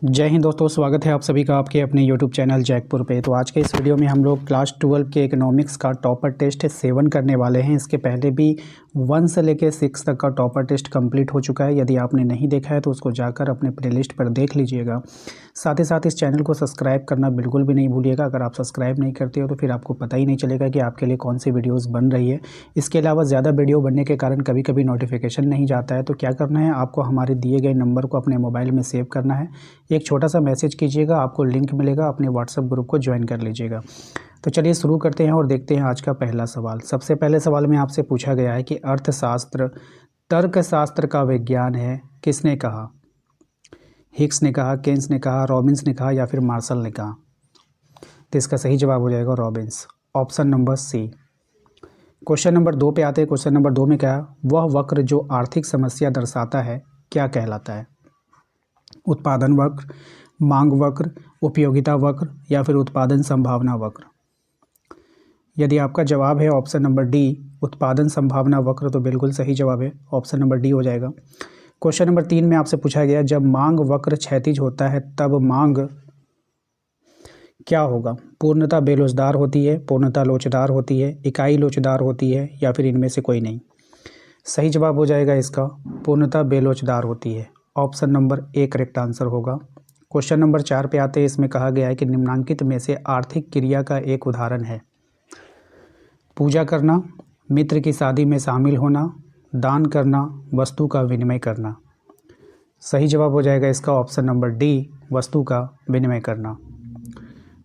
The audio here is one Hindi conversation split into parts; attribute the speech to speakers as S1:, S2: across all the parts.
S1: जय हिंद दोस्तों, स्वागत है आप सभी का आपके अपने YouTube चैनल जैकपुर पे। तो आज के इस वीडियो में हम लोग क्लास 12 के इकोनॉमिक्स का टॉपर टेस्ट 7 करने वाले हैं। इसके पहले भी 1 से लेकर 6 तक का टॉपर टेस्ट कंप्लीट हो चुका है। यदि आपने नहीं देखा है तो उसको जाकर अपने प्लेलिस्ट पर देख लीजिएगा। साथ ही साथ इस चैनल को सब्सक्राइब करना बिल्कुल भी नहीं भूलिएगा। अगर आप सब्सक्राइब नहीं करते हो तो फिर आपको पता ही नहीं चलेगा कि आपके लिए कौन सी वीडियोज़ बन रही है। इसके अलावा ज़्यादा वीडियो बनने के कारण कभी कभी नोटिफिकेशन नहीं जाता है। तो क्या करना है, आपको हमारे दिए गए नंबर को अपने मोबाइल में सेव करना है। एक छोटा सा मैसेज कीजिएगा, आपको लिंक मिलेगा, अपने व्हाट्सएप ग्रुप को ज्वाइन कर लीजिएगा। तो चलिए शुरू करते हैं और देखते हैं आज का पहला सवाल। सबसे पहले सवाल में आपसे पूछा गया है कि अर्थशास्त्र तर्कशास्त्र का विज्ञान है, किसने कहा? हिक्स ने कहा, केन्स ने कहा, रॉबिन्स ने कहा या फिर मार्शल ने कहा? तो इसका सही जवाब हो जाएगा Robbins, option number C. Question number 2 पे आते हैं। क्वेश्चन नंबर 2 में क्या है? वह वक्र जो आर्थिक समस्या दर्शाता है क्या कहलाता है? उत्पादन वक्र, मांग वक्र, उपयोगिता वक्र या फिर उत्पादन संभावना वक्र? यदि आपका जवाब है ऑप्शन नंबर डी, उत्पादन संभावना वक्र, तो बिल्कुल सही जवाब है, ऑप्शन नंबर डी हो जाएगा। क्वेश्चन नंबर 3 में आपसे पूछा गया, जब मांग वक्र क्षैतिज होता है तब मांग क्या होगा? पूर्णतः बेलोचदार होती है, पूर्णतः लोचदार होती है, इकाई लोचदार होती है या फिर इनमें से कोई नहीं? सही जवाब हो जाएगा इसका पूर्णतः बेलोचदार होती है, option number A correct answer होगा। क्वेश्चन नंबर 4 पे आते हैं। इसमें कहा गया है कि निम्नलिखित में से आर्थिक क्रिया का एक उदाहरण है? पूजा करना, मित्र की शादी में शामिल होना, दान करना, वस्तु का विनिमय करना? सही जवाब हो जाएगा इसका ऑप्शन नंबर डी, वस्तु का विनिमय करना।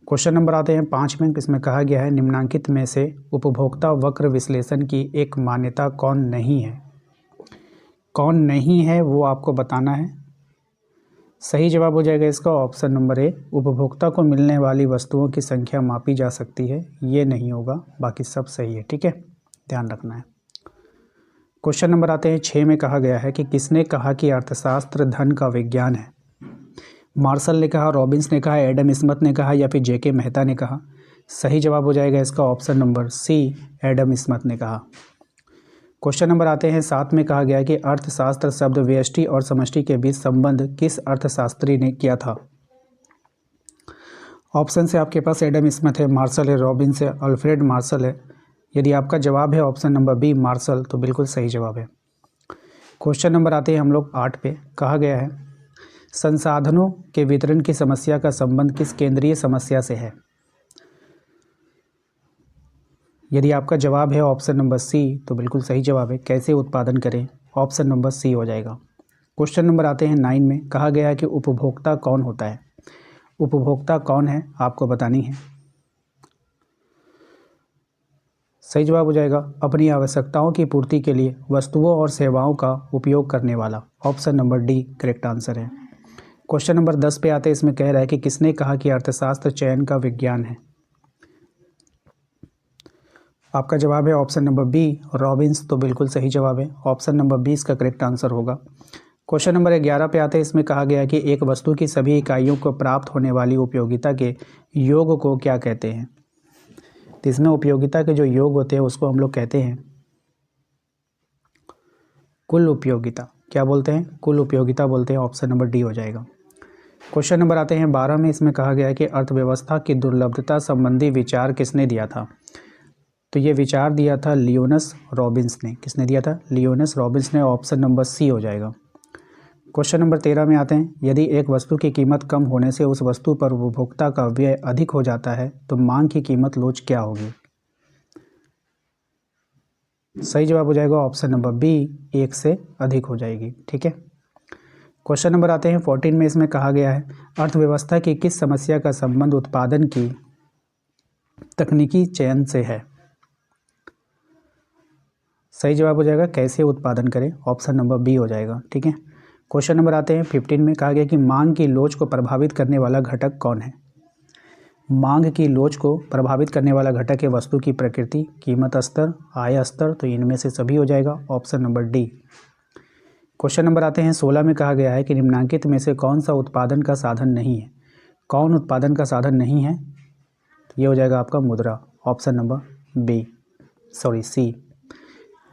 S1: क्वेश्चन नंबर आते हैं 5 में। इसमें कहा गया है, निम्नलिखित में से उपभोक्ता वक्र विश्लेषण की एक मान्यता कौन नहीं है? कौन नहीं है वो आपको बताना है। सही जवाब हो जाएगा इसका ऑप्शन नंबर ए, उपभोक्ता को मिलने वाली वस्तुओं की संख्या मापी जा सकती है, ये नहीं होगा, बाकी सब सही है। ठीक है, ध्यान रखना है। क्वेश्चन नंबर आते हैं 6 में। कहा गया है कि किसने कहा कि अर्थशास्त्र धन का विज्ञान है? मार्शल ने कहा, रॉबिन्स ने कहा, एडम स्मिथ ने कहा या फिर जेके मेहता ने कहा? सही जवाब हो जाएगा इसका option number C, Adam Smith ने कहा। क्वेश्चन नंबर आते हैं 7 में। कहा गया है कि अर्थशास्त्र शब्द व्यष्टि और समष्टि के बीच संबंध किस अर्थशास्त्री ने किया था? ऑप्शन से आपके पास एडम स्मिथ है, मार्शल है, रॉबिन्स है, अल्फ्रेड मार्शल है। यदि आपका जवाब है ऑप्शन नंबर बी मार्शल, तो बिल्कुल सही जवाब है। क्वेश्चन नंबर आते हैं हम लोग 8 पे। कहा गया है, संसाधनों के वितरण की समस्या का संबंध किस केंद्रीय समस्या से है? यदि आपका जवाब है ऑप्शन नंबर सी, तो बिल्कुल सही जवाब है, कैसे उत्पादन करें, ऑप्शन नंबर सी हो जाएगा। क्वेश्चन नंबर आते हैं 9 में। कहा गया है कि उपभोक्ता कौन होता है? उपभोक्ता कौन है आपको बतानी है। सही जवाब हो जाएगा, अपनी आवश्यकताओं की पूर्ति के लिए वस्तुओं और सेवाओं का उपयोग करने वाला, option number D correct answer है। क्वेश्चन नंबर 10 पे आते हैं। इसमें कह रहा है कि किसने कहा कि अर्थशास्त्र चयन का विज्ञान है? आपका जवाब है ऑप्शन नंबर बी रॉबिन्स, तो बिल्कुल सही जवाब है, ऑप्शन नंबर 20 का करेक्ट आंसर होगा। क्वेश्चन नंबर 11 पे आते हैं। इसमें कहा गया है कि एक वस्तु की सभी इकाइयों को प्राप्त होने वाली उपयोगिता के योग को क्या कहते हैं? तो इसमें उपयोगिता के जो योग होते हैं उसको हम लोग कहते हैं कुल उपयोगिता। क्या बोलते हैं? कुल उपयोगिता बोलते हैं, ऑप्शन नंबर डी हो जाएगा। क्वेश्चन नंबर आते हैं 12 में। इसमें कहा गया है कि अर्थव्यवस्था की दुर्लभता संबंधी विचार किसने दिया था? तो ये विचार दिया था लियोनस रॉबिन्स ने। किसने दिया था? लियोनस रॉबिन्स ने, ऑप्शन नंबर सी हो जाएगा। क्वेश्चन नंबर 13 में आते हैं। यदि एक वस्तु की कीमत कम होने से उस वस्तु पर उपभोक्ता का व्यय अधिक हो जाता है तो मांग की कीमत लोच क्या होगी? सही जवाब हो जाएगा ऑप्शन नंबर बी, एक से अधिक हो जाएगी। ठीक है, क्वेश्चन नंबर आते हैं 14 में। इसमें कहा गया है, अर्थव्यवस्था की किस समस्या का संबंध उत्पादन की तकनीकी चयन से है? सही जवाब हो जाएगा, कैसे उत्पादन करें, ऑप्शन नंबर बी हो जाएगा। ठीक है, क्वेश्चन नंबर आते हैं 15 में। कहा गया कि मांग की लोच को प्रभावित करने वाला घटक कौन है? मांग की लोच को प्रभावित करने वाला घटक है वस्तु की प्रकृति, कीमत स्तर, आय स्तर, तो इनमें से सभी हो जाएगा, option number D. Question number आते हैं 16 में। कहा गया है कि निम्नलिखित में से कौन सा उत्पादन का साधन नहीं है? कौन उत्पादन का साधन नहीं है? ये हो जाएगा आपका मुद्रा, option number B, sorry C.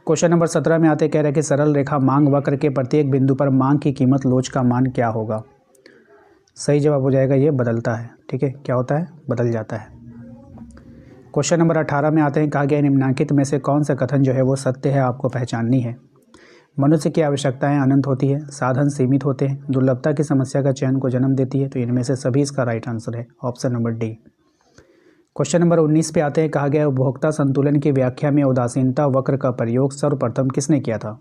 S1: Question number 17 में आते कह रहे हैं कि सरल रेखा मांग वक्र के प्रत्येक बिंदु पर मांग की कीमत लोच का मान क्या होगा? सही जवाब हो जाएगा ये बदलता है। ठीक है, क्या होता है, बदल जाता है। क्वेश्चन नंबर 18 में आते हैं। कहा गया निम्नलिखित में से कौन सा कथन जो है वो सत्य है, आपको पहचाननी है। मनुष्य की आवश्यकताएं अनंत होती है, साधन सीमित होते हैं, दुर्लभता की समस्या का चयन को जन्म देती है। तो इनमें से सभी इसका राइट आंसर है option number D. Question number 19 पे आते हैं। कहा गया उपभोक्ता संतुलन की व्याख्या में उदासीनता वक्र का प्रयोग सर्वप्रथम किसने किया था।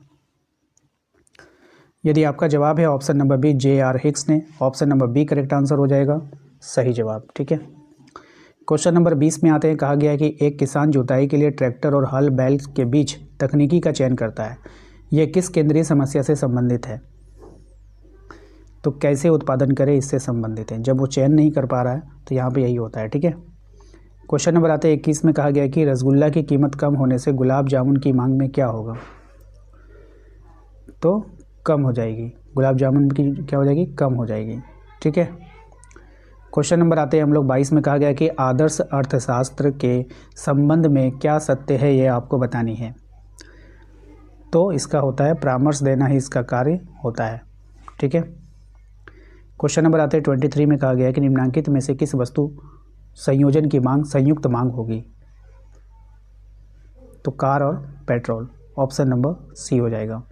S1: यदि आपका जवाब है option number B J.R. Hicks ने, option number B correct answer हो जाएगा, सही जवाब। ठीक है, क्वेश्चन नंबर 20 में आते हैं। कहा गया है कि एक किसान जुताई के लिए ट्रैक्टर और हल बैल के बीच तकनीकी का चयन करता है, यह किस केंद्रीय समस्या से संबंधित है। तो कैसे उत्पादन करे इससे संबंधित है। जब वो चयन नहीं कर पा रहा है तो यहाँ पे यही होता है। ठीक है, क्वेश्चन नंबर आते हैं 21 में। कहा गया कि रसगुल्ला की कीमत कम होने से गुलाब जामुन की मांग में क्या होगा। तो कम हो जाएगी, गुलाब जामुन की क्या हो जाएगी, कम हो जाएगी। ठीक है, क्वेश्चन नंबर आते हैं हम लोग 22 में। कहा गया कि आदर्श अर्थशास्त्र के संबंध में क्या सत्य है, ये आपको बतानी है। तो इसका होता है परामर्श देना ही इसका कार्य होता है। ठीक है, क्वेश्चन नंबर आते हैं 23 में। कहा गया कि निम्नलिखित में से किस वस्तु संयोजन की मांग संयुक्त मांग होगी। तो कार और पेट्रोल, ऑप्शन नंबर सी हो जाएगा।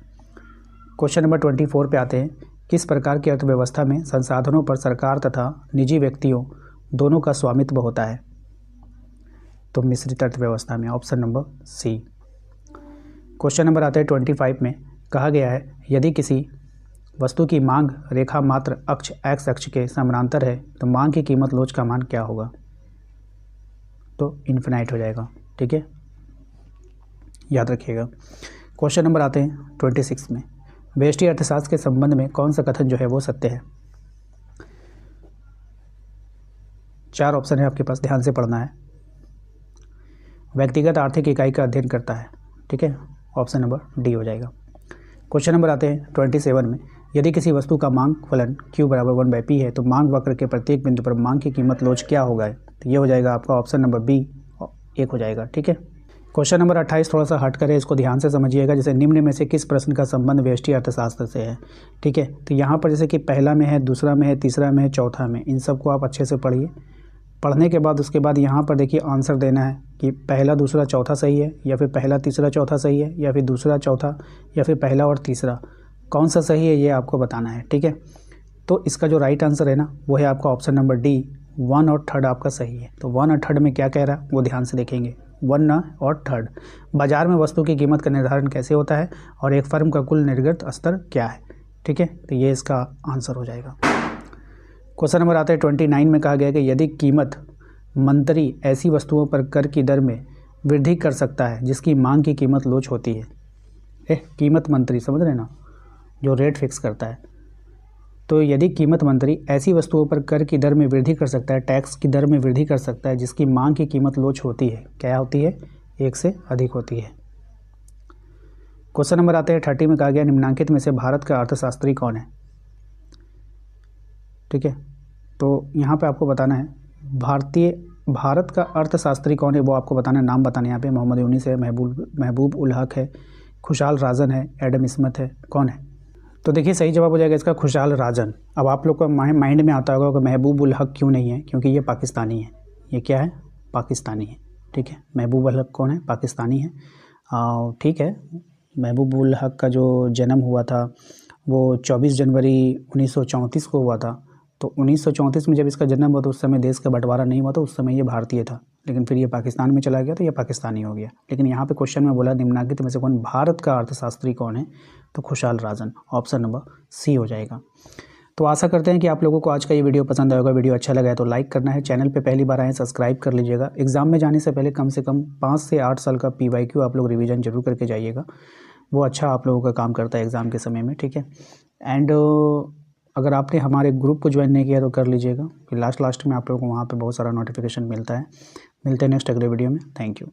S1: क्वेश्चन नंबर 24 पे आते हैं। किस प्रकार की अर्थव्यवस्था में संसाधनों पर सरकार तथा निजी व्यक्तियों दोनों का स्वामित्व होता है। तो मिश्रित अर्थव्यवस्था में, option number C. Question number आते हैं 25 में। कहा गया है यदि किसी वस्तु की मांग रेखा मात्र अक्ष एक्स अक्ष के समानांतर है तो मांग की कीमत लोच का मान क्या होगा। तो इन्फिनाइट हो जाएगा। ठीक है, याद रखिएगा। क्वेश्चन नंबर आते हैं 26 में। व्यष्टि अर्थशास्त्र के संबंध में कौन सा कथन जो है वो सत्य है। 4 ऑप्शन है आपके पास, ध्यान से पढ़ना है। व्यक्तिगत आर्थिक इकाई का अध्ययन करता है। ठीक है, ऑप्शन नंबर डी हो जाएगा। क्वेश्चन नंबर आते हैं 27 में। यदि किसी वस्तु का मांग फलन Q = 1/P है तो मांग वक्र के प्रत्येक बिंदु पर मांग की कीमत लोच क्या होगा। तो ये हो जाएगा आपका ऑप्शन नंबर बी 1 हो जाएगा। ठीक है, क्वेश्चन नंबर 28 थोड़ा सा हट कर है, इसको ध्यान से समझिएगा। जैसे निम्न में से किस प्रश्न का संबंध व्यष्टि अर्थशास्त्र से है। ठीक है, तो यहाँ पर जैसे कि पहला में है, दूसरा में है, तीसरा में है, चौथा में, इन सबको आप अच्छे से पढ़िए। पढ़ने के बाद उसके बाद यहाँ पर देखिए आंसर देना है कि पहला दूसरा चौथा सही है, या फिर पहला तीसरा चौथा सही है, या फिर दूसरा चौथा, या फिर पहला और तीसरा, कौन सा सही है ये आपको बताना है। ठीक है, तो इसका जो राइट आंसर है ना वो है आपका ऑप्शन नंबर डी 1 और 3 आपका सही है। तो 1 और 3 में क्या कह रहा है वो ध्यान से देखेंगे। 1 और 3, बाजार में वस्तु की कीमत का निर्धारण कैसे होता है और एक फर्म का कुल निर्गत स्तर क्या है। ठीक है, तो ये इसका आंसर हो जाएगा। क्वेश्चन नंबर आता है 29 में। कहा गया कि यदि कीमत मंत्री ऐसी वस्तुओं पर कर की दर में वृद्धि कर सकता है जिसकी मांग की कीमत लोच होती है। कीमत मंत्री समझ रहे ना, जो रेट फिक्स करता है। तो यदि कीमत मंत्री ऐसी वस्तुओं पर कर की दर में वृद्धि कर सकता है, टैक्स की दर में वृद्धि कर सकता है जिसकी मांग की कीमत लोच होती है, क्या होती है, 1 से अधिक होती है। क्वेश्चन नंबर आते हैं 30 में। कहा गया निम्नलिखित में से भारत का अर्थशास्त्री कौन है। ठीक है, तो यहाँ पे आपको बताना है भारत का अर्थशास्त्री कौन है, वो आपको बताना है। नाम बताने यहाँ पे मोहम्मद यूनिस है, महबूब उल हक है, खुशहाल राजन है, एडम स्मिथ है, कौन है। तो देखिए सही जवाब हो जाएगा इसका खुशहाल राजन। अब आप लोग को माइंड में आता होगा कि महबूब उल हक क्यों नहीं है, क्योंकि ये पाकिस्तानी है। ये क्या है, पाकिस्तानी है। ठीक है, महबूब उल हक कौन है, पाकिस्तानी है। ठीक है, महबूब उल हक का जो जन्म हुआ था वो 24 जनवरी 1934 को हुआ था। तो 1934 में जब इसका जन्म हुआ तो उस समय देश का बंटवारा नहीं हुआ था, उस समय ये भारतीय था, लेकिन फिर ये पाकिस्तान में चला गया तो ये पाकिस्तानी हो गया। लेकिन यहाँ पे क्वेश्चन में बोला निम्नलिखित में से कौन भारत का अर्थशास्त्री कौन है, तो खुशहाल राजन, ऑप्शन नंबर सी हो जाएगा। तो आशा करते हैं कि आप लोगों को आज का ये वीडियो पसंद आएगा। वीडियो अच्छा लगा है तो लाइक करना है, चैनल पे पहली बार आए सब्सक्राइब कर लीजिएगा। एग्जाम में जाने से पहले कम से कम 5 से 8 साल का PYQ आप लोग रिवीजन जरूर करके जाइएगा, वो अच्छा आप लोगों का काम करता है एग्ज़ाम के समय में। ठीक है, एंड अगर आपने हमारे ग्रुप को ज्वाइन नहीं किया तो कर लीजिएगा, फिर लास्ट में आप लोगों को वहाँ पे बहुत सारा नोटिफिकेशन मिलता है। मिलते हैं नेक्स्ट अगले वीडियो में। Thank you.